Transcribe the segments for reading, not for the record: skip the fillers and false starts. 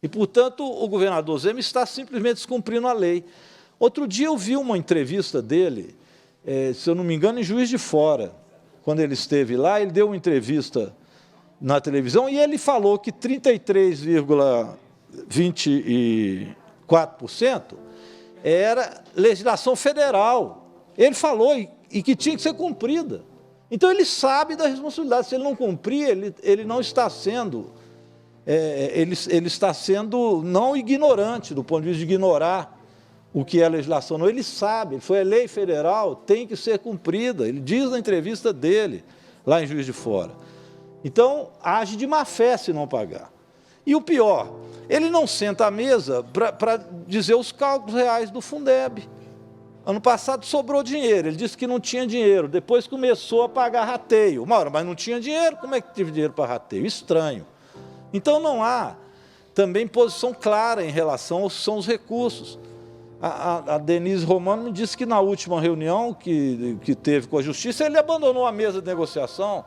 E, portanto, o governador Zema está simplesmente descumprindo a lei. Outro dia eu vi uma entrevista dele, se eu não me engano, em Juiz de Fora. Quando ele esteve lá, ele deu uma entrevista na televisão e ele falou que 33,24% era legislação federal. Ele falou e que tinha que ser cumprida. Então, ele sabe da responsabilidade. Se ele não cumprir, ele não está sendo... ele está sendo não ignorante, do ponto de vista de ignorar o que é a legislação. Não, ele sabe, foi a lei federal, tem que ser cumprida. Ele diz na entrevista dele, lá em Juiz de Fora. Então, age de má fé se não pagar. E o pior, ele não senta à mesa para dizer os cálculos reais do Fundeb. Ano passado sobrou dinheiro, ele disse que não tinha dinheiro, depois começou a pagar rateio. Mauro, mas não tinha dinheiro, como é que teve dinheiro para rateio? Estranho. Então, não há também posição clara em relação aos são os recursos. A Denise Romano me disse que na última reunião que teve com a Justiça, ele abandonou a mesa de negociação.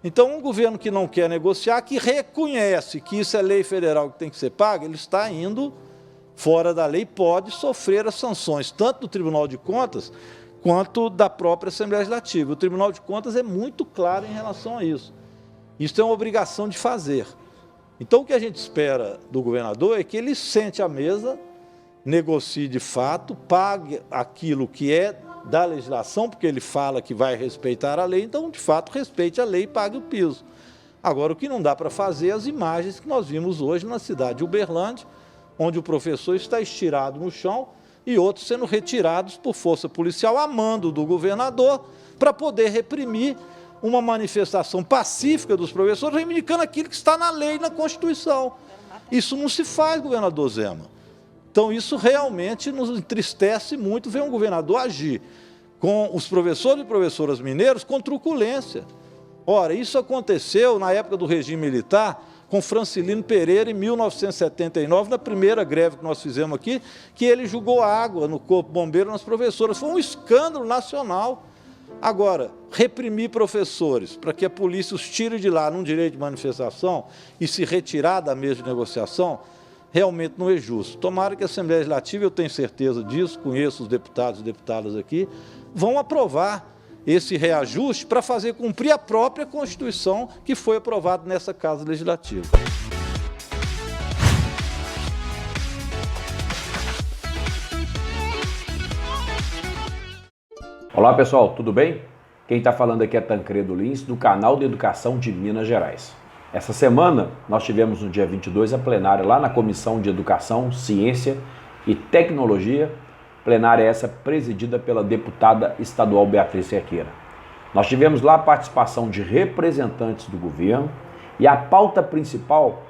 Então, um governo que não quer negociar, que reconhece que isso é lei federal que tem que ser paga, ele está indo fora da lei, pode sofrer as sanções, tanto do Tribunal de Contas, quanto da própria Assembleia Legislativa. O Tribunal de Contas é muito claro em relação a isso. Isso é uma obrigação de fazer. Então, o que a gente espera do governador é que ele sente à mesa, negocie de fato, pague aquilo que é da legislação, porque ele fala que vai respeitar a lei, então, de fato, respeite a lei e pague o piso. Agora, o que não dá para fazer é as imagens que nós vimos hoje na cidade de Uberlândia, onde o professor está estirado no chão e outros sendo retirados por força policial a mando do governador para poder reprimir uma manifestação pacífica dos professores, reivindicando aquilo que está na lei e na Constituição. Isso não se faz, governador Zema. Então, isso realmente nos entristece muito ver um governador agir com os professores e professoras mineiros com truculência. Ora, isso aconteceu na época do regime militar, com Francilino Pereira, em 1979, na primeira greve que nós fizemos aqui, que ele jogou água no corpo bombeiro nas professoras. Foi um escândalo nacional. Agora, reprimir professores para que a polícia os tire de lá num direito de manifestação e se retirar da mesa de negociação, realmente não é justo. Tomara que a Assembleia Legislativa, eu tenho certeza disso, conheço os deputados e deputadas aqui, vão aprovar esse reajuste para fazer cumprir a própria Constituição que foi aprovada nessa Casa Legislativa. Olá pessoal, tudo bem? Quem está falando aqui é Tancredo Lins, do canal de Educação de Minas Gerais. Essa semana nós tivemos no dia 22 a plenária lá na Comissão de Educação, Ciência e Tecnologia, plenária essa presidida pela deputada estadual Beatriz Cerqueira. Nós tivemos lá a participação de representantes do governo e a pauta principal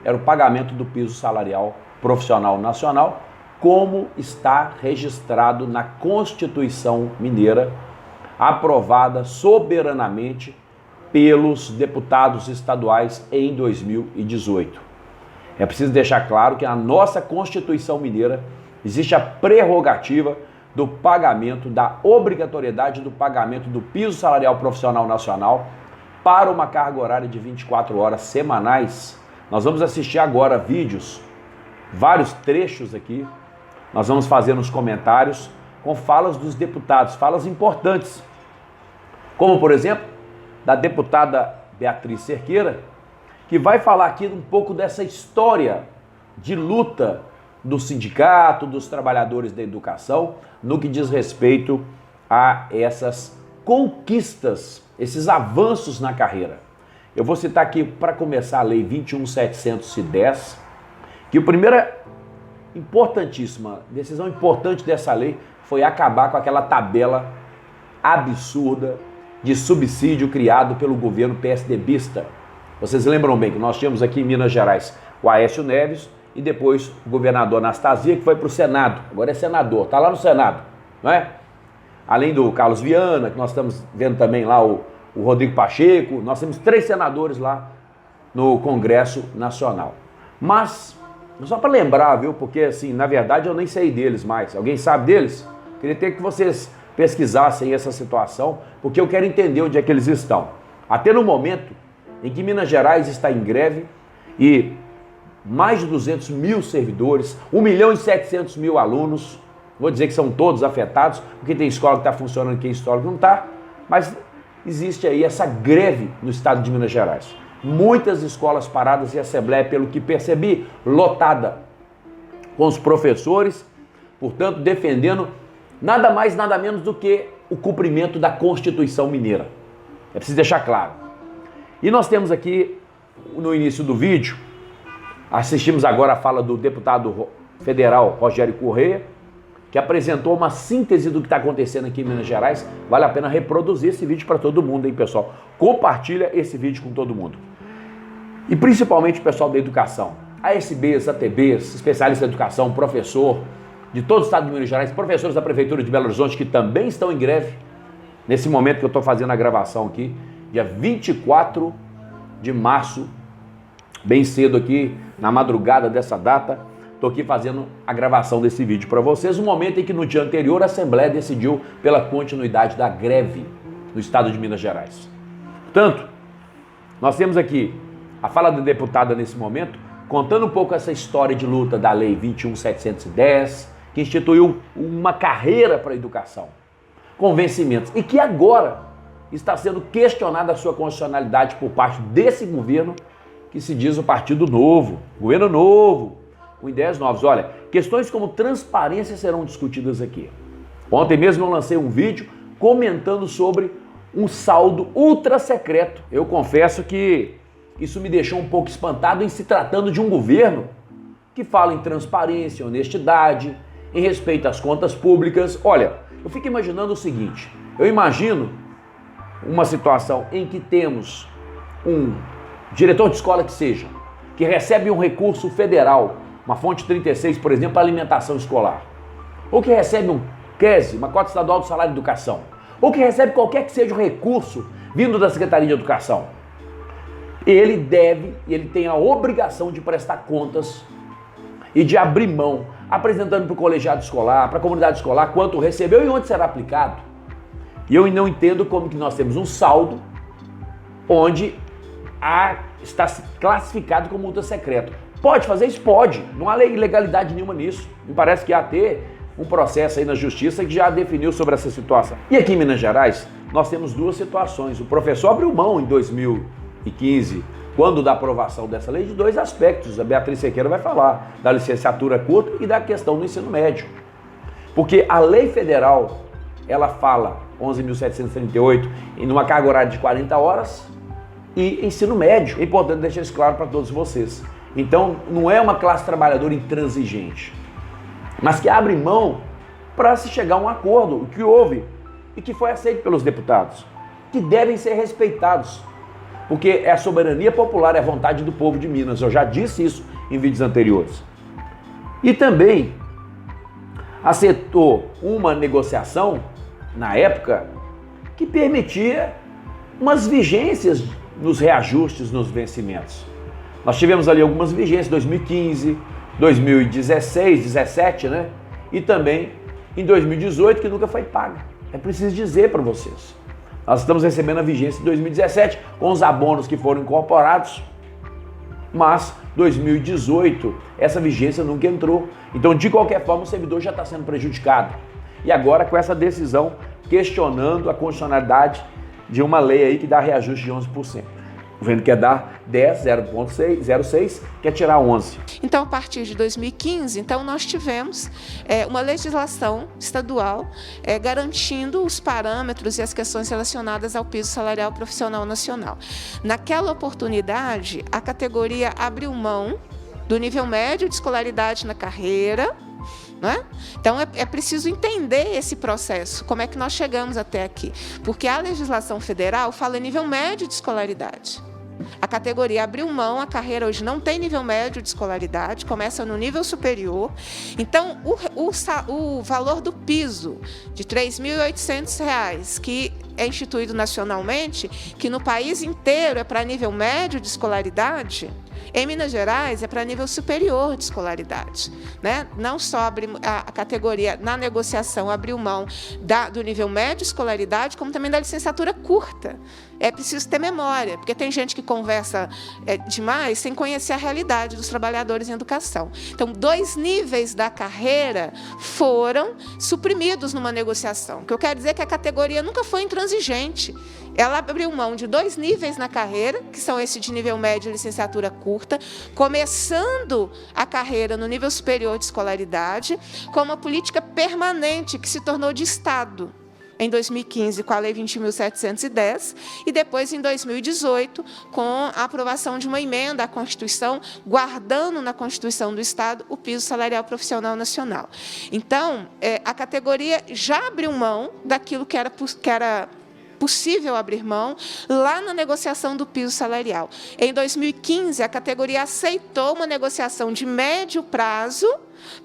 era o pagamento do piso salarial profissional nacional, como está registrado na Constituição Mineira, aprovada soberanamente pelos deputados estaduais em 2018. É preciso deixar claro que na nossa Constituição Mineira existe a prerrogativa do pagamento, da obrigatoriedade do pagamento do piso salarial profissional nacional para uma carga horária de 24 horas semanais. Nós vamos assistir agora vídeos, vários trechos aqui, nós vamos fazer nos comentários com falas dos deputados, falas importantes, como por exemplo, da deputada Beatriz Cerqueira, que vai falar aqui um pouco dessa história de luta do sindicato, dos trabalhadores da educação, no que diz respeito a essas conquistas, esses avanços na carreira. Eu vou citar aqui, para começar, a Lei 21.710, que a primeira importantíssima, decisão importante dessa lei foi acabar com aquela tabela absurda de subsídio criado pelo governo PSDBista. Vocês lembram bem que nós tínhamos aqui em Minas Gerais o Aécio Neves e depois o governador Anastasia, que foi para o Senado, agora é senador, está lá no Senado, não é? Além do Carlos Viana, que nós estamos vendo também lá o Rodrigo Pacheco, nós temos 3 senadores lá no Congresso Nacional. Mas, só para lembrar, viu, porque assim, na verdade eu nem sei deles mais, alguém sabe deles? Queria ter que vocês pesquisassem essa situação, porque eu quero entender onde é que eles estão. Até no momento em que Minas Gerais está em greve e mais de 200 mil servidores, 1.700.000 alunos. Vou dizer que são todos afetados, porque tem escola que está funcionando e tem escola que não está, mas existe aí essa greve no estado de Minas Gerais. Muitas escolas paradas e a Assembleia, pelo que percebi, lotada, com os professores, portanto, defendendo nada mais, nada menos do que o cumprimento da Constituição Mineira. É preciso deixar claro. E nós temos aqui, no início do vídeo, assistimos agora a fala do deputado federal Rogério Correia, que apresentou uma síntese do que está acontecendo aqui em Minas Gerais. Vale a pena reproduzir esse vídeo para todo mundo, hein, pessoal? Compartilha esse vídeo com todo mundo. E principalmente o pessoal da educação. ASBs, ATBs, especialistas em educação, professor de todo o estado de Minas Gerais, professores da Prefeitura de Belo Horizonte que também estão em greve. Nesse momento que eu estou fazendo a gravação aqui, dia 24 de março, bem cedo aqui, na madrugada dessa data, estou aqui fazendo a gravação desse vídeo para vocês, no momento em que no dia anterior a Assembleia decidiu pela continuidade da greve no estado de Minas Gerais. Portanto, nós temos aqui a fala da deputada nesse momento, contando um pouco essa história de luta da Lei 21.710, que instituiu uma carreira para a educação, com vencimentos, e que agora está sendo questionada a sua constitucionalidade por parte desse governo, que se diz o Partido Novo, governo novo, com ideias novas. Olha, questões como transparência serão discutidas aqui. Ontem mesmo eu lancei um vídeo comentando sobre um saldo ultra secreto. Eu confesso que isso me deixou um pouco espantado em se tratando de um governo que fala em transparência, honestidade, em respeito às contas públicas. Olha, eu fico imaginando o seguinte, eu imagino uma situação em que temos um diretor de escola que seja, que recebe um recurso federal, uma fonte 36, por exemplo, para alimentação escolar, ou que recebe um CESE, uma cota estadual do salário de educação, ou que recebe qualquer que seja o recurso vindo da Secretaria de Educação. Ele deve e ele tem a obrigação de prestar contas e de abrir mão, apresentando para o colegiado escolar, para a comunidade escolar, quanto recebeu e onde será aplicado. E eu não entendo como que nós temos um saldo onde está classificado como multa secreta. Pode fazer isso? Pode. Não há ilegalidade nenhuma nisso. Me parece que há até um processo aí na justiça que já definiu sobre essa situação. E aqui em Minas Gerais, nós temos duas situações. O professor abriu mão em 2015, quando da aprovação dessa lei, de dois aspectos. A Beatriz Sequeira vai falar da licenciatura curta e da questão do ensino médio. Porque a lei federal, ela fala, 11.738, em uma carga horária de 40 horas e ensino médio. É importante deixar isso claro para todos vocês. Então, não é uma classe trabalhadora intransigente, mas que abre mão para se chegar a um acordo, o que houve e que foi aceito pelos deputados, que devem ser respeitados, porque é a soberania popular, é a vontade do povo de Minas. Eu já disse isso em vídeos anteriores. E também aceitou uma negociação, na época, que permitia umas vigências nos reajustes, nos vencimentos. Nós tivemos ali algumas vigências, 2015, 2016, 2017, né? E também em 2018, que nunca foi paga. É preciso dizer para vocês. Nós estamos recebendo a vigência de 2017, com os abonos que foram incorporados, mas 2018, essa vigência nunca entrou. Então, de qualquer forma, o servidor já está sendo prejudicado. E agora, com essa decisão, questionando a constitucionalidade de uma lei aí que dá reajuste de 11%. O governo quer dar 10, 0,06, quer tirar 11. Então, a partir de 2015, nós tivemos uma legislação estadual garantindo os parâmetros e as questões relacionadas ao piso salarial profissional nacional. Naquela oportunidade, a categoria abriu mão do nível médio de escolaridade na carreira, né? Então, é preciso entender esse processo, como é que nós chegamos até aqui. Porque a legislação federal fala em nível médio de escolaridade. A categoria abriu mão, a carreira hoje não tem nível médio de escolaridade, começa no nível superior. Então, o valor do piso de R$ 3.800, que é instituído nacionalmente, que no país inteiro é para nível médio de escolaridade, Em Minas Gerais, é para nível superior de escolaridade, né? Não só a categoria, na negociação, abriu mão do nível médio de escolaridade, como também da licenciatura curta. É preciso ter memória, porque tem gente que conversa demais sem conhecer a realidade dos trabalhadores em educação. Então, 2 níveis da carreira foram suprimidos numa negociação. O que eu quero dizer é que a categoria nunca foi intransigente. Ela abriu mão de 2 níveis na carreira, que são esse de nível médio e licenciatura curta, começando a carreira no nível superior de escolaridade, com uma política permanente que se tornou de Estado. Em 2015, com a Lei 20.710, e depois, em 2018, com a aprovação de uma emenda à Constituição, guardando na Constituição do Estado o piso salarial profissional nacional. Então, a categoria já abriu mão daquilo que era possível abrir mão lá na negociação do piso salarial. Em 2015, a categoria aceitou uma negociação de médio prazo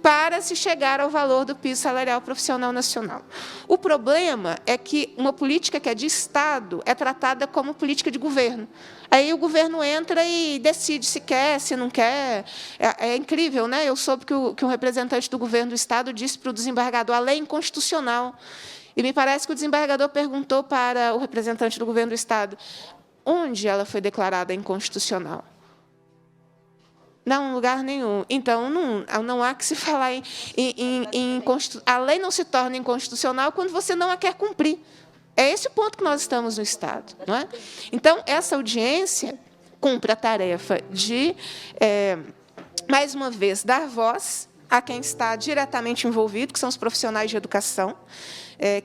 para se chegar ao valor do piso salarial profissional nacional. O problema é que uma política que é de Estado é tratada como política de governo. Aí o governo entra e decide se quer, se não quer. É incrível, né? Eu soube que um representante do governo do Estado disse para o desembargador: a lei é inconstitucional. E me parece que o desembargador perguntou para o representante do governo do Estado: onde ela foi declarada inconstitucional? Não, em lugar nenhum. Então, não há que se falar a lei não se torna inconstitucional quando você não a quer cumprir. É esse o ponto que nós estamos no Estado, não é? Então, essa audiência cumpre a tarefa de, mais uma vez, dar voz a quem está diretamente envolvido, que são os profissionais de educação,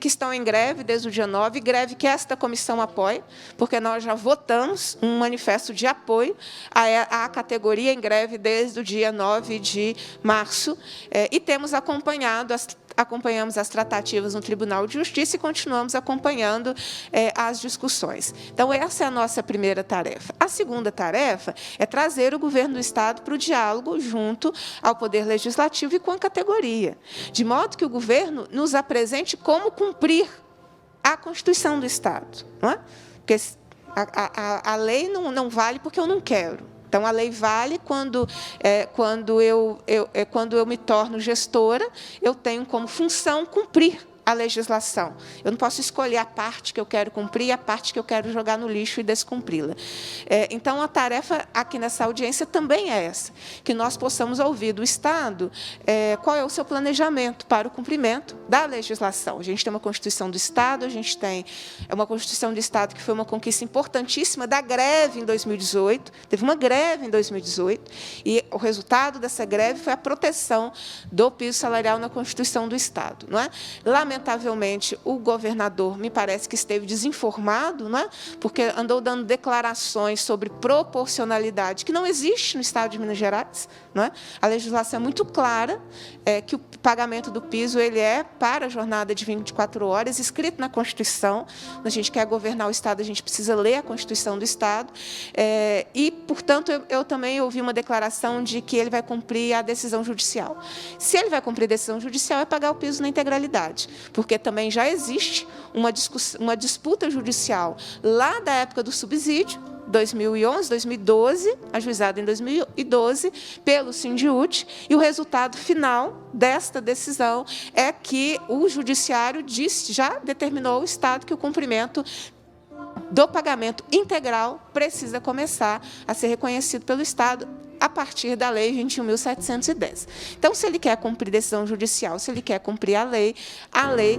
que estão em greve desde o dia 9, greve que esta comissão apoia, porque nós já votamos um manifesto de apoio à categoria em greve desde o dia 9 de março, e temos acompanhamos as tratativas no Tribunal de Justiça e continuamos acompanhando as discussões. Então, essa é a nossa primeira tarefa. A segunda tarefa é trazer o governo do Estado para o diálogo junto ao Poder Legislativo e com a categoria, de modo que o governo nos apresente como cumprir a Constituição do Estado. Não é? Porque a lei não vale porque eu não quero. Então, a lei vale quando eu me torno gestora, eu tenho como função cumprir a legislação. Eu não posso escolher a parte que eu quero cumprir e a parte que eu quero jogar no lixo e descumpri-la. Então, a tarefa aqui nessa audiência também é essa, que nós possamos ouvir do Estado qual é o seu planejamento para o cumprimento da legislação. A gente tem uma Constituição do Estado, a gente tem uma Constituição do Estado que foi uma conquista importantíssima da greve em 2018, teve uma greve em 2018, e o resultado dessa greve foi a proteção do piso salarial na Constituição do Estado. Não é? Lamentavelmente, o governador, me parece que esteve desinformado, não é? Porque andou dando declarações sobre proporcionalidade, que não existe no Estado de Minas Gerais. Não é? A legislação é muito clara, que o pagamento do piso ele é para a jornada de 24 horas, escrito na Constituição. Quando a gente quer governar o Estado, a gente precisa ler a Constituição do Estado. E, portanto, eu também ouvi uma declaração de que ele vai cumprir a decisão judicial. Se ele vai cumprir a decisão judicial, é pagar o piso na integralidade, porque também já existe uma disputa judicial lá da época do subsídio, 2011, 2012, ajuizada em 2012, pelo Sindiúte, e o resultado final desta decisão é que o Judiciário já determinou ao Estado que o cumprimento do pagamento integral precisa começar a ser reconhecido pelo Estado a partir da Lei 21.710. Então, se ele quer cumprir decisão judicial, se ele quer cumprir a lei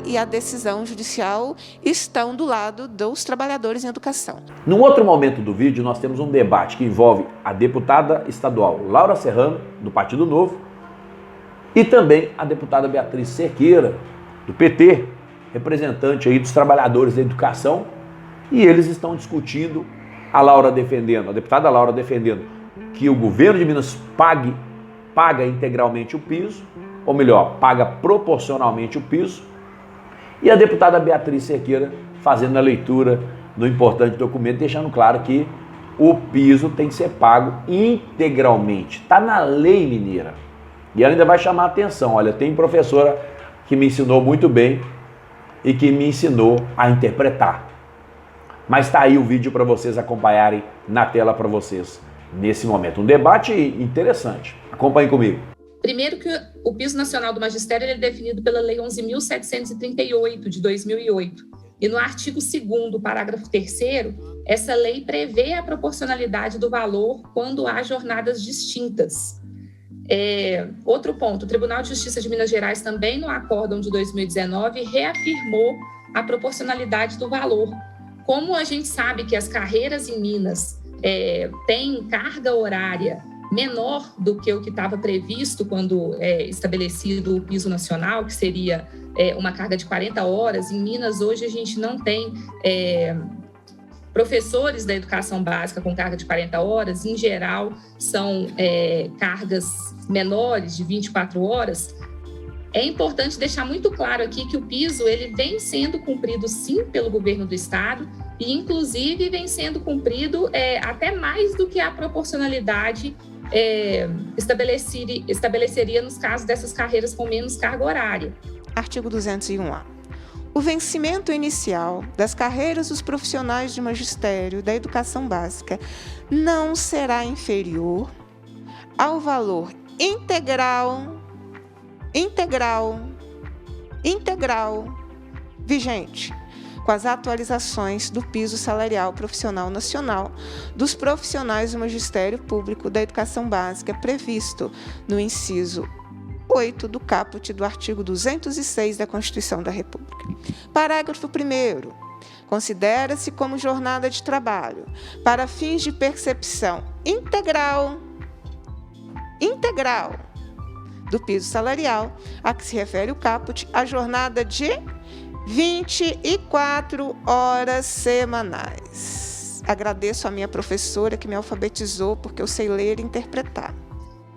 e a decisão judicial estão do lado dos trabalhadores em educação. Num outro momento do vídeo, nós temos um debate que envolve a deputada estadual Laura Serrano, do Partido Novo, e também a deputada Beatriz Cerqueira, do PT, representante aí dos trabalhadores da educação, e eles estão discutindo, a deputada Laura defendendo que o governo de Minas paga integralmente o piso, ou melhor, paga proporcionalmente o piso, e a deputada Beatriz Cerqueira fazendo a leitura do importante documento, deixando claro que o piso tem que ser pago integralmente. Está na lei mineira. E ela ainda vai chamar a atenção. Olha, tem professora que me ensinou muito bem e que me ensinou a interpretar. Mas está aí o vídeo para vocês acompanharem na tela para vocês. nesse momento. Um debate interessante. Acompanhe comigo. Primeiro que o piso nacional do magistério ele é definido pela Lei 11.738, de 2008. E no artigo 2º, parágrafo 3º, essa lei prevê a proporcionalidade do valor quando há jornadas distintas. Outro ponto, o Tribunal de Justiça de Minas Gerais também, no acórdão de 2019, reafirmou a proporcionalidade do valor. Como a gente sabe que as carreiras em Minas têm carga horária menor do que o que estava previsto quando estabelecido o piso nacional, que seria uma carga de 40 horas, em Minas hoje a gente não tem professores da educação básica com carga de 40 horas, em geral são cargas menores de 24 horas. É importante deixar muito claro aqui que o piso ele vem sendo cumprido sim pelo governo do estado e inclusive vem sendo cumprido até mais do que a proporcionalidade estabeleceria nos casos dessas carreiras com menos carga horária. Artigo 201A. O vencimento inicial das carreiras dos profissionais de magistério da educação básica não será inferior ao valor integral vigente, com as atualizações do piso salarial profissional nacional dos profissionais do magistério público da educação básica previsto no inciso 8 do caput do artigo 206 da Constituição da República. Parágrafo 1º. Considera-se como jornada de trabalho, para fins de percepção integral do piso salarial, a que se refere o caput, a jornada de 24 horas semanais. Agradeço à minha professora que me alfabetizou, porque eu sei ler e interpretar.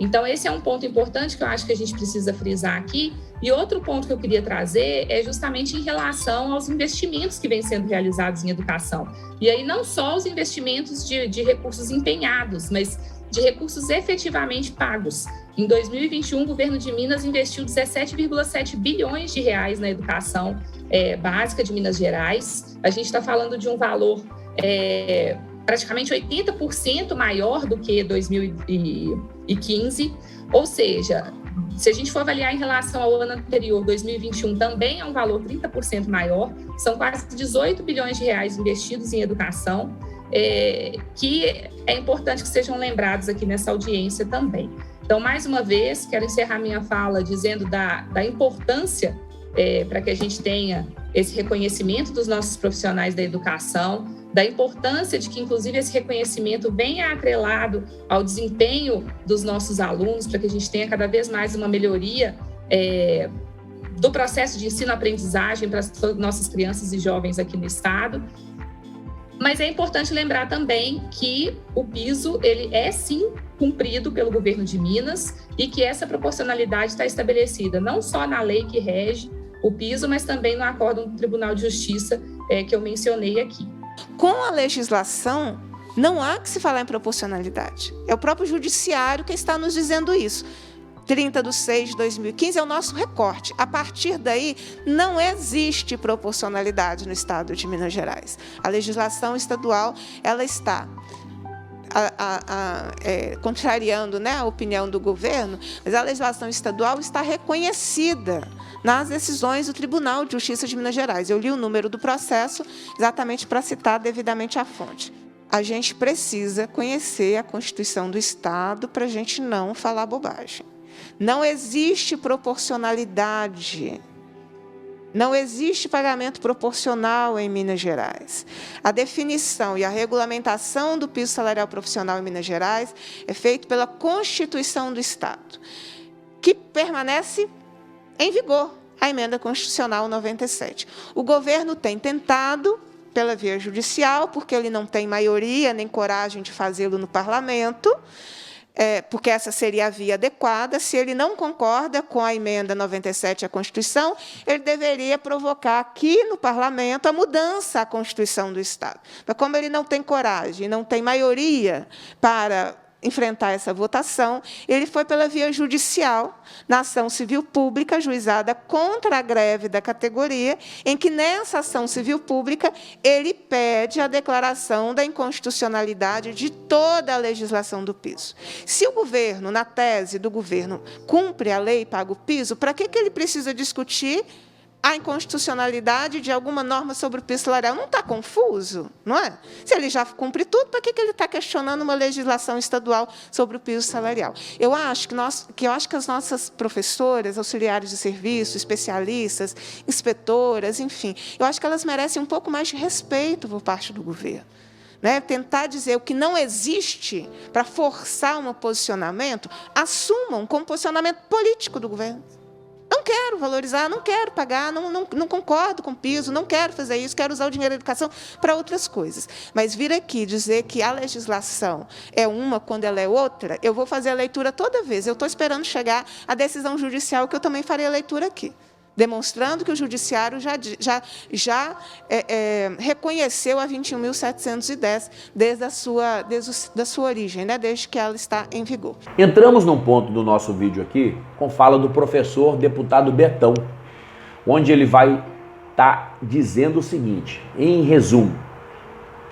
Então, esse é um ponto importante que eu acho que a gente precisa frisar aqui. E outro ponto que eu queria trazer é justamente em relação aos investimentos que vêm sendo realizados em educação. E aí não só os investimentos de recursos empenhados, mas de recursos efetivamente pagos. Em 2021, o governo de Minas investiu 17,7 bilhões de reais na educação básica de Minas Gerais. A gente está falando de um valor praticamente 80% maior do que 2015, ou seja, se a gente for avaliar em relação ao ano anterior, 2021 também é um valor 30% maior, são quase 18 bilhões de reais investidos em educação, que é importante que sejam lembrados aqui nessa audiência também. Então, mais uma vez, quero encerrar minha fala dizendo da importância para que a gente tenha esse reconhecimento dos nossos profissionais da educação, da importância de que, inclusive, esse reconhecimento venha atrelado ao desempenho dos nossos alunos, para que a gente tenha cada vez mais uma melhoria do processo de ensino-aprendizagem para as nossas crianças e jovens aqui no estado. Mas é importante lembrar também que o piso, ele é sim cumprido pelo governo de Minas e que essa proporcionalidade está estabelecida não só na lei que rege o piso, mas também no acórdão do Tribunal de Justiça que eu mencionei aqui. Com a legislação, não há que se falar em proporcionalidade. É o próprio judiciário que está nos dizendo isso. 30/6/2015 é o nosso recorte. A partir daí, não existe proporcionalidade no estado de Minas Gerais. A legislação estadual ela está contrariando, né, a opinião do governo, mas a legislação estadual está reconhecida nas decisões do Tribunal de Justiça de Minas Gerais. Eu li o número do processo exatamente para citar devidamente a fonte. A gente precisa conhecer a Constituição do Estado para a gente não falar bobagem. Não existe proporcionalidade. Não existe pagamento proporcional em Minas Gerais. A definição e a regulamentação do piso salarial profissional em Minas Gerais é feito pela Constituição do Estado, que permanece em vigor, a Emenda Constitucional 97. O governo tem tentado, pela via judicial, porque ele não tem maioria nem coragem de fazê-lo no parlamento, porque essa seria a via adequada. Se ele não concorda com a Emenda 97 à Constituição, ele deveria provocar aqui no Parlamento a mudança à Constituição do Estado. Mas, como ele não tem coragem, não tem maioria para enfrentar essa votação, ele foi pela via judicial, na ação civil pública ajuizada contra a greve da categoria, em que, nessa ação civil pública, ele pede a declaração da inconstitucionalidade de toda a legislação do piso. Se o governo, na tese do governo, cumpre a lei e paga o piso, para que ele precisa discutir a inconstitucionalidade de alguma norma sobre o piso salarial? Não está confuso, não é? Se ele já cumpre tudo, para que ele está questionando uma legislação estadual sobre o piso salarial? Eu acho que as nossas professoras, auxiliares de serviço, especialistas, inspetoras, enfim, eu acho que elas merecem um pouco mais de respeito por parte do governo. Né? Tentar dizer o que não existe para forçar um posicionamento, assumam como posicionamento político do governo. Não quero valorizar, não quero pagar, não concordo com o piso, não quero fazer isso, quero usar o dinheiro da educação para outras coisas. Mas vir aqui dizer que a legislação é uma quando ela é outra, eu vou fazer a leitura toda vez. Eu estou esperando chegar a decisão judicial, que eu também farei a leitura aqui, demonstrando que o judiciário já reconheceu a 21.710 desde a sua origem, né, desde que ela está em vigor. Entramos num ponto do nosso vídeo aqui com fala do professor deputado Betão, onde ele vai estar dizendo o seguinte, em resumo: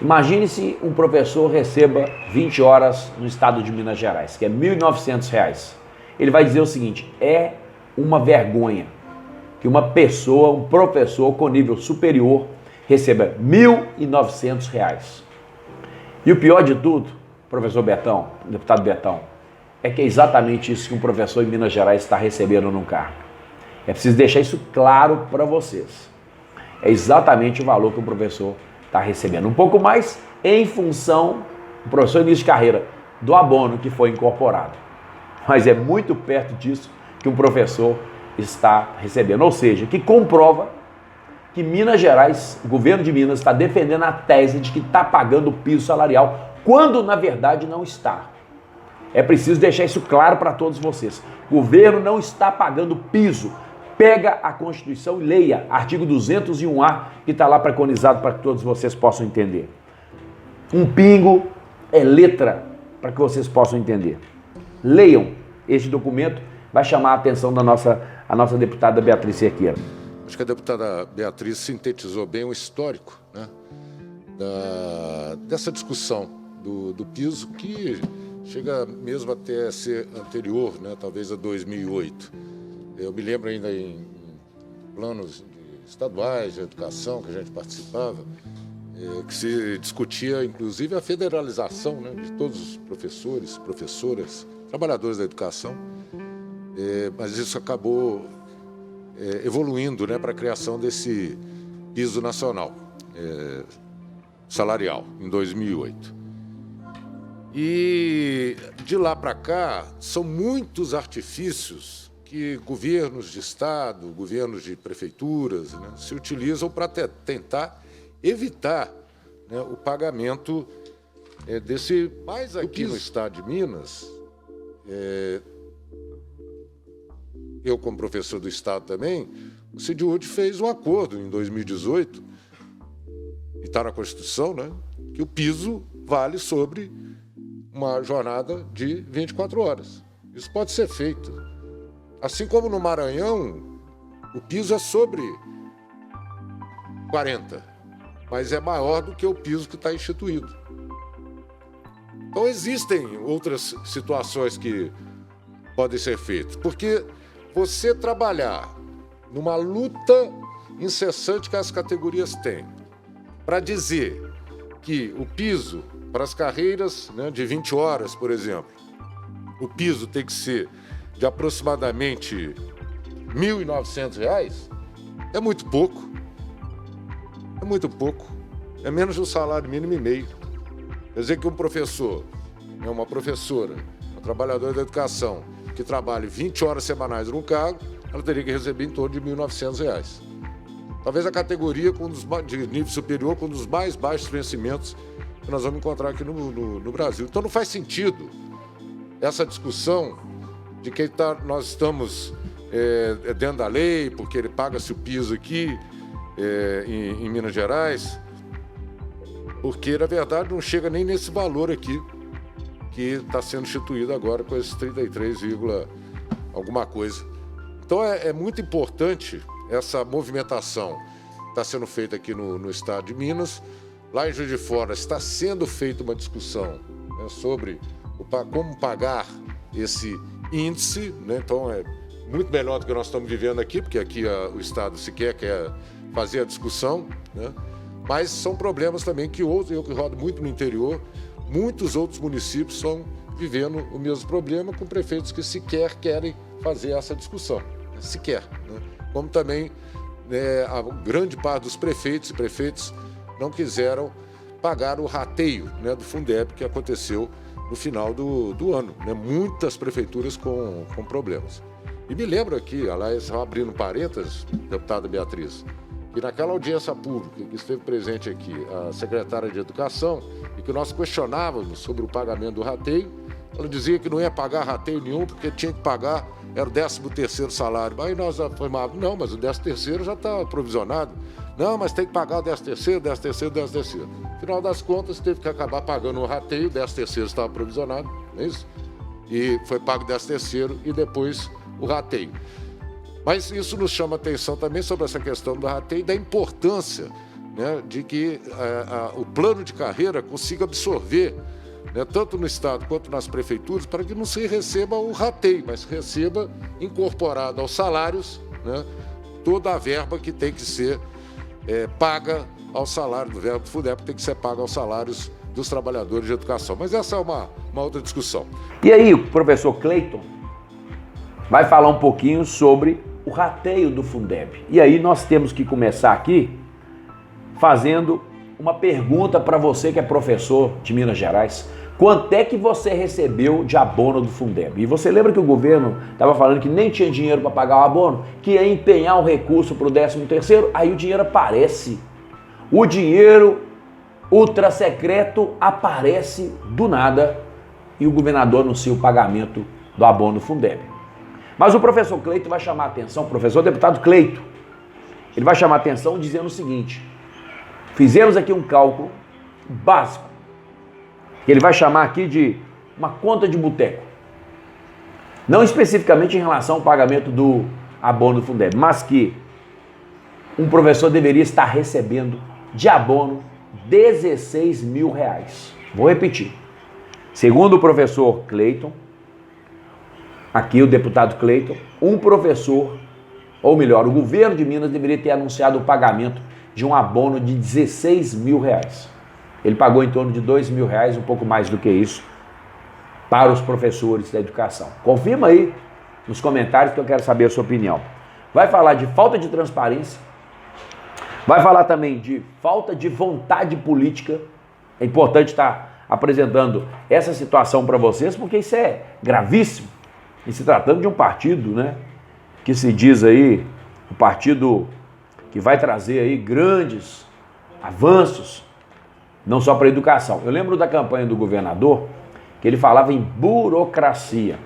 imagine se um professor receba 20 horas no estado de Minas Gerais, que é R$ 1.900. Ele vai dizer o seguinte: é uma vergonha que uma pessoa, um professor com nível superior, receba R$ 1.900. E o pior de tudo, professor Betão, deputado Betão, é que é exatamente isso que um professor em Minas Gerais está recebendo num cargo. É preciso deixar isso claro para vocês. É exatamente o valor que o professor está recebendo. Um pouco mais em função, o professor início de carreira, do abono que foi incorporado. Mas é muito perto disso que um professor está recebendo, ou seja, que comprova que Minas Gerais, o governo de Minas, está defendendo a tese de que está pagando o piso salarial, quando na verdade não está. É preciso deixar isso claro para todos vocês. O governo não está pagando piso. Pega a Constituição e leia, artigo 201A, que está lá preconizado para que todos vocês possam entender. Um pingo é letra para que vocês possam entender. Leiam este documento, vai chamar a atenção da nossa deputada Beatriz Cerqueira. Acho que a deputada Beatriz sintetizou bem o histórico, né, dessa discussão do piso, que chega mesmo até a ser anterior, né, talvez a 2008. Eu me lembro ainda em planos estaduais de educação que a gente participava, que se discutia inclusive a federalização, né, de todos os professores, professoras, trabalhadores da educação. Mas isso acabou evoluindo, né, para a criação desse piso nacional salarial, em 2008. E de lá para cá, são muitos artifícios que governos de estado, governos de prefeituras, né, se utilizam para tentar evitar, né, o pagamento desse... Mas aqui no estado de Minas... eu, como professor do Estado também, o CIDIUD fez um acordo em 2018, e está na Constituição, né, que o piso vale sobre uma jornada de 24 horas. Isso pode ser feito. Assim como no Maranhão, o piso é sobre 40, mas é maior do que o piso que está instituído. Então, existem outras situações que podem ser feitas, porque você trabalhar numa luta incessante que as categorias têm para dizer que o piso para as carreiras, né, de 20 horas, por exemplo, o piso tem que ser de aproximadamente R$ 1.900, é muito pouco. É muito pouco. É menos de um salário mínimo e meio. Quer dizer que um professor, uma professora, uma trabalhadora da educação, que trabalhe 20 horas semanais num cargo, ela teria que receber em torno de R$ 1.900. Talvez a categoria de nível superior com um dos mais baixos vencimentos que nós vamos encontrar aqui no Brasil. Então não faz sentido essa discussão de que nós estamos dentro da lei, porque ele paga-se o piso aqui em Minas Gerais, porque na verdade não chega nem nesse valor aqui. que está sendo instituído agora com esses 33, alguma coisa. Então é muito importante essa movimentação que está sendo feita aqui no estado de Minas. Lá em Juiz de Fora está sendo feita uma discussão, né, sobre como pagar esse índice, né? Então é muito melhor do que nós estamos vivendo aqui, porque aqui o estado sequer quer fazer a discussão, né? Mas são problemas também que eu que rodo muito no interior, muitos outros municípios estão vivendo o mesmo problema, com prefeitos que sequer querem fazer essa discussão, sequer, né? Como também, né, a grande parte dos prefeitos e prefeitas não quiseram pagar o rateio, né, do Fundeb, que aconteceu no final do ano, né? Muitas prefeituras com problemas. E me lembro aqui, aliás, abrindo parênteses, deputada Beatriz, que naquela audiência pública que esteve presente aqui a secretária de Educação e que nós questionávamos sobre o pagamento do rateio, ela dizia que não ia pagar rateio nenhum porque tinha que pagar, era o 13º salário. Aí nós afirmávamos, não, mas o 13º já está provisionado. Não, mas tem que pagar o 13º, 13º, 13º. No final das contas, teve que acabar pagando o rateio, o 13º estava provisionado, não é isso? E foi pago o 13º e depois o rateio. Mas isso nos chama atenção também sobre essa questão do rateio e da importância, né, de que o plano de carreira consiga absorver, né, tanto no Estado quanto nas prefeituras, para que não se receba o rateio, mas receba incorporado aos salários, né, toda a verba que tem que ser paga ao salário do verbo do Fundeb, tem que ser paga aos salários dos trabalhadores de educação. Mas essa é uma outra discussão. E aí, o professor Cleiton vai falar um pouquinho sobre o rateio do Fundeb. E aí nós temos que começar aqui fazendo uma pergunta para você que é professor de Minas Gerais. Quanto é que você recebeu de abono do Fundeb? E você lembra que o governo estava falando que nem tinha dinheiro para pagar o abono, que ia empenhar o recurso para o 13º, aí o dinheiro aparece. O dinheiro ultra secreto aparece do nada e o governador anuncia o pagamento do abono do Fundeb. Mas o professor Cleiton vai chamar a atenção, o professor deputado Cleiton, ele vai chamar a atenção dizendo o seguinte: fizemos aqui um cálculo básico, que ele vai chamar aqui de uma conta de boteco. Não especificamente em relação ao pagamento do abono do Fundeb, mas que um professor deveria estar recebendo de abono R$16 mil. Vou repetir. Segundo o professor Cleiton, aqui o deputado Cleiton, um professor, ou melhor, o governo de Minas deveria ter anunciado o pagamento de um abono de R$16 mil. Ele pagou em torno de R$2 mil, um pouco mais do que isso, para os professores da educação. Confirma aí nos comentários que eu quero saber a sua opinião. Vai falar de falta de transparência, vai falar também de falta de vontade política. É importante estar apresentando essa situação para vocês, porque isso é gravíssimo. E se tratando de um partido, né, que se diz aí, o partido que vai trazer aí grandes avanços, não só para a educação. Eu lembro da campanha do governador, que ele falava em burocracia.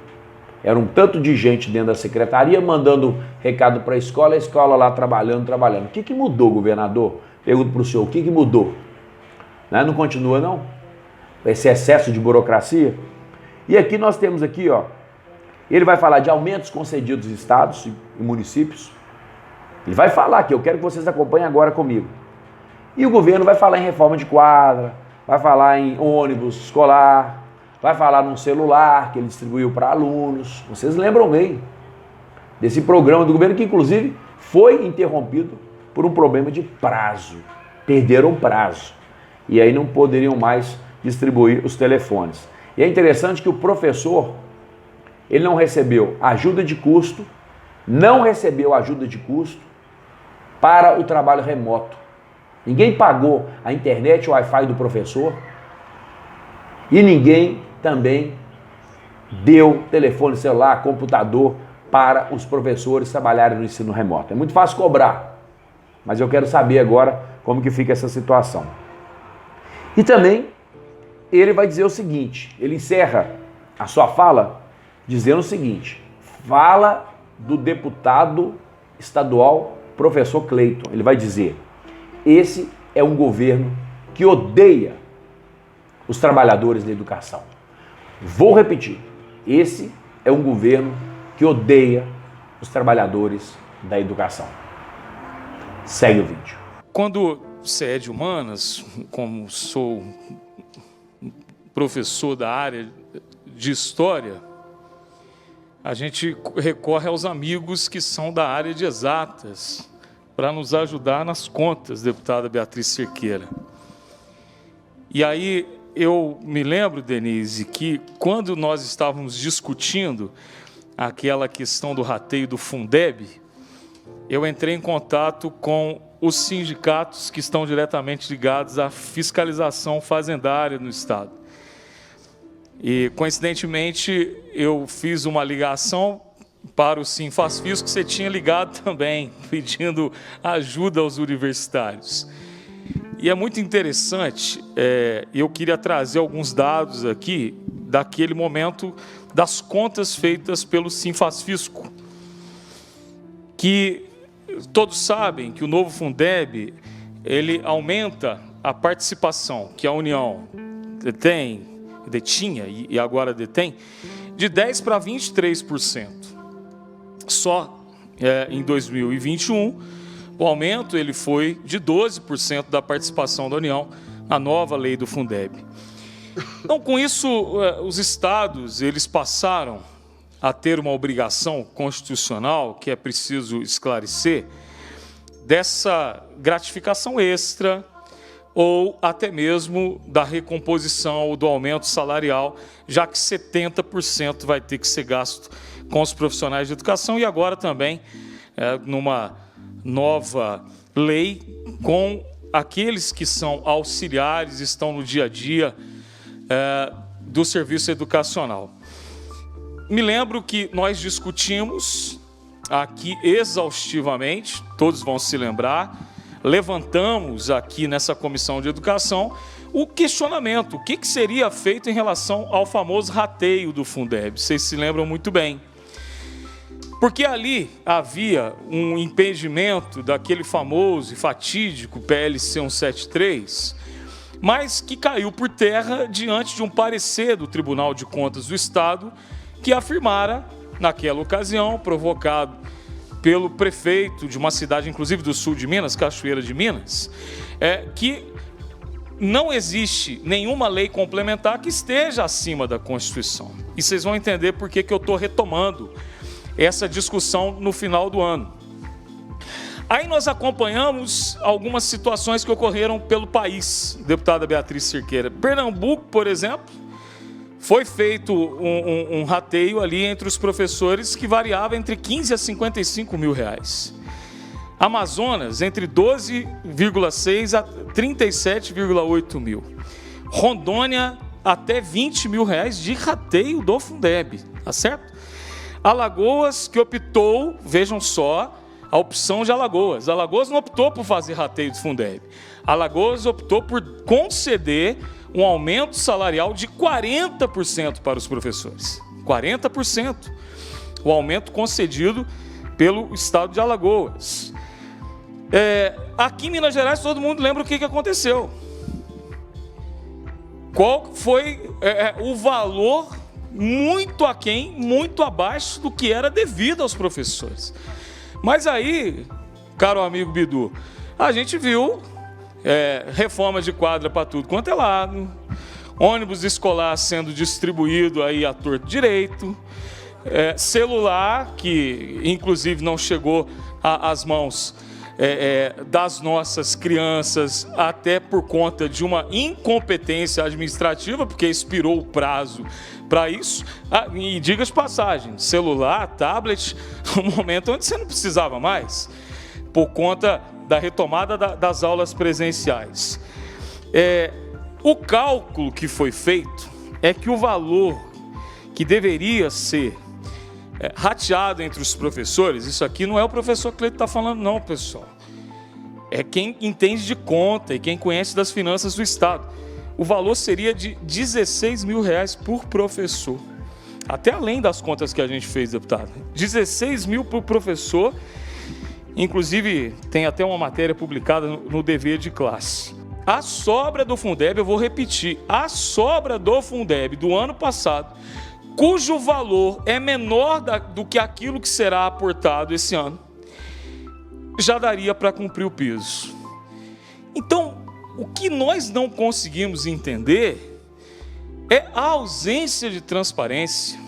Era um tanto de gente dentro da secretaria, mandando recado para a escola lá trabalhando. O que mudou, governador? Pergunto para o senhor, o que mudou? Não continua, não? Esse excesso de burocracia? E aqui nós temos aqui, ó, ele vai falar de aumentos concedidos em estados e municípios. Ele vai falar aqui, eu quero que vocês acompanhem agora comigo. E o governo vai falar em reforma de quadra, vai falar em ônibus escolar, vai falar num celular que ele distribuiu para alunos. Vocês lembram bem desse programa do governo que, inclusive, foi interrompido por um problema de prazo. Perderam prazo. E aí não poderiam mais distribuir os telefones. E é interessante que o professor, ele não recebeu ajuda de custo, para o trabalho remoto. Ninguém pagou a internet e o Wi-Fi do professor e ninguém também deu telefone celular, computador para os professores trabalharem no ensino remoto. É muito fácil cobrar, mas eu quero saber agora como que fica essa situação. E também ele vai dizer o seguinte, ele encerra a sua fala dizendo o seguinte, fala do deputado estadual professor Cleiton. Ele vai dizer, esse é um governo que odeia os trabalhadores da educação. Vou repetir, esse é um governo que odeia os trabalhadores da educação. Segue o vídeo. Quando você é de humanas, como sou professor da área de história, a gente recorre aos amigos que são da área de exatas para nos ajudar nas contas, deputada Beatriz Cerqueira. E aí eu me lembro, Denise, que quando nós estávamos discutindo aquela questão do rateio do Fundeb, eu entrei em contato com os sindicatos que estão diretamente ligados à fiscalização fazendária no Estado. E, coincidentemente, eu fiz uma ligação para o Sinfasfis, que você tinha ligado também, pedindo ajuda aos universitários. E é muito interessante, eu queria trazer alguns dados aqui, daquele momento, das contas feitas pelo Sinfasfisco, que todos sabem que o novo Fundeb, ele aumenta a participação que a União detinha e agora detém, de 10% para 23%. Só em 2021, o aumento ele foi de 12% da participação da União na nova lei do Fundeb. Então, com isso, os estados eles passaram a ter uma obrigação constitucional, que é preciso esclarecer, dessa gratificação extra ou até mesmo da recomposição ou do aumento salarial, já que 70% vai ter que ser gasto com os profissionais de educação e agora também numa nova lei com aqueles que são auxiliares, estão no dia a dia do serviço educacional. Me lembro que nós discutimos aqui exaustivamente, todos vão se lembrar, levantamos aqui nessa comissão de educação o questionamento, o que seria feito em relação ao famoso rateio do Fundeb, vocês se lembram muito bem. Porque ali havia um impedimento daquele famoso e fatídico PLC 173, mas que caiu por terra diante de um parecer do Tribunal de Contas do Estado que afirmara, naquela ocasião, provocado pelo prefeito de uma cidade, inclusive do sul de Minas, Cachoeira de Minas, que não existe nenhuma lei complementar que esteja acima da Constituição. E vocês vão entender por que eu estou retomando essa discussão no final do ano. Aí nós acompanhamos algumas situações que ocorreram pelo país, deputada Beatriz Cerqueira. Pernambuco, por exemplo, foi feito um rateio ali entre os professores que variava entre 15 a 55 mil reais. Amazonas, entre 12,6 a 37,8 mil. Rondônia, até 20 mil reais de rateio do Fundeb, tá certo? Alagoas, que optou, vejam só, a opção de Alagoas. Alagoas não optou por fazer rateio do Fundeb. Alagoas optou por conceder um aumento salarial de 40% para os professores. 40%. O aumento concedido pelo estado de Alagoas. Aqui em Minas Gerais, todo mundo lembra o que aconteceu. Qual foi o valor muito aquém, muito abaixo do que era devido aos professores. Mas aí, caro amigo Bidu, a gente viu reforma de quadra para tudo quanto é lado, ônibus escolar sendo distribuído aí à torto direito, celular que inclusive não chegou às mãos das nossas crianças, até por conta de uma incompetência administrativa, porque expirou o prazo para isso. E diga de passagem, celular, tablet, no momento onde você não precisava mais, por conta da retomada das aulas presenciais. O cálculo que foi feito é que o valor que deveria ser rateado entre os professores, isso aqui não é o professor Cleito que está falando não, pessoal. É quem entende de conta e quem conhece das finanças do Estado. O valor seria de 16 mil reais por professor. Até além das contas que a gente fez, deputado. 16 mil por professor. Inclusive, tem até uma matéria publicada no Dever de Classe. A sobra do Fundeb, eu vou repetir, a sobra do Fundeb do ano passado, cujo valor é menor do que aquilo que será aportado esse ano, já daria para cumprir o piso. Então, o que nós não conseguimos entender é a ausência de transparência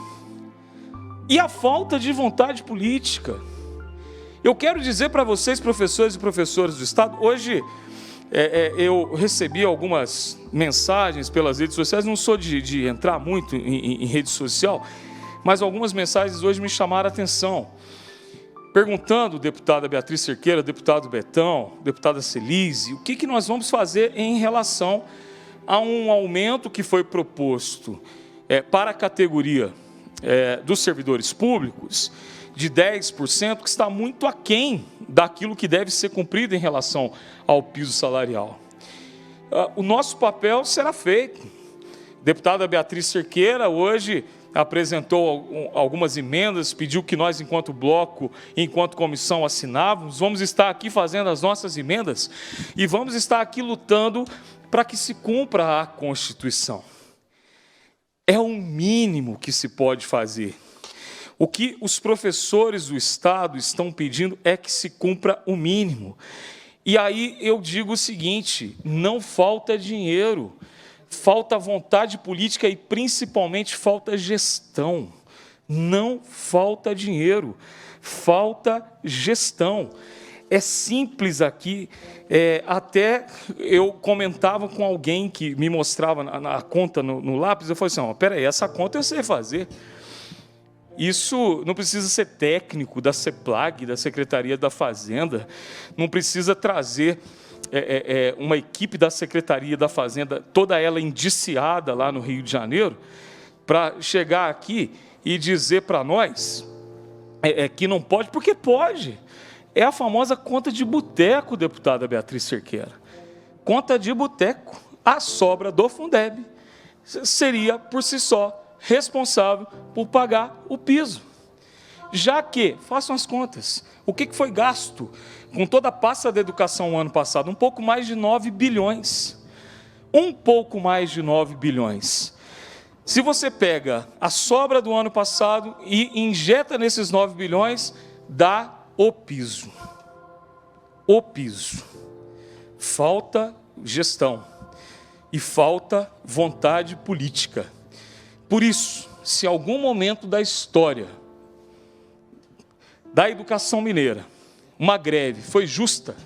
e a falta de vontade política. Eu quero dizer para vocês, professores e professoras do Estado, hoje eu recebi algumas mensagens pelas redes sociais, não sou de entrar muito em rede social, mas algumas mensagens hoje me chamaram a atenção, perguntando, deputada Beatriz Cerqueira, deputado Betão, deputada Celise, o que nós vamos fazer em relação a um aumento que foi proposto para a categoria dos servidores públicos, de 10%, que está muito aquém daquilo que deve ser cumprido em relação ao piso salarial. O nosso papel será feito. A deputada Beatriz Cerqueira hoje apresentou algumas emendas, pediu que nós, enquanto bloco, enquanto comissão, assinávamos. Vamos estar aqui fazendo as nossas emendas e vamos estar aqui lutando para que se cumpra a Constituição. É o mínimo que se pode fazer. O que os professores do Estado estão pedindo é que se cumpra o mínimo. E aí eu digo o seguinte, não falta dinheiro, falta vontade política e principalmente falta gestão. Não falta dinheiro, falta gestão. É simples aqui, até eu comentava com alguém que me mostrava na conta no lápis, eu falei assim, peraí, essa conta eu sei fazer. Isso não precisa ser técnico da CEPLAG, da Secretaria da Fazenda, não precisa trazer uma equipe da Secretaria da Fazenda, toda ela indiciada lá no Rio de Janeiro, para chegar aqui e dizer para nós que não pode, porque pode. É a famosa conta de boteco, deputada Beatriz Cerqueira. Conta de boteco. A sobra do Fundeb seria, por si só, responsável por pagar o piso. Já que, façam as contas, o que foi gasto com toda a pasta da educação no ano passado? Um pouco mais de 9 bilhões. Um pouco mais de 9 bilhões. Se você pega a sobra do ano passado e injeta nesses 9 bilhões, dá o piso. O piso. Falta gestão e falta vontade política. Por isso, se algum momento da história da educação mineira, uma greve foi justa,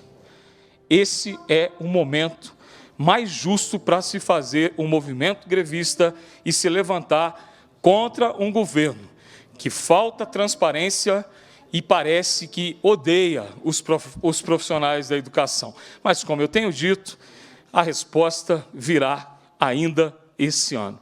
esse é o momento mais justo para se fazer um movimento grevista e se levantar contra um governo que falta transparência e parece que odeia os profissionais da educação. Mas, como eu tenho dito, a resposta virá ainda esse ano.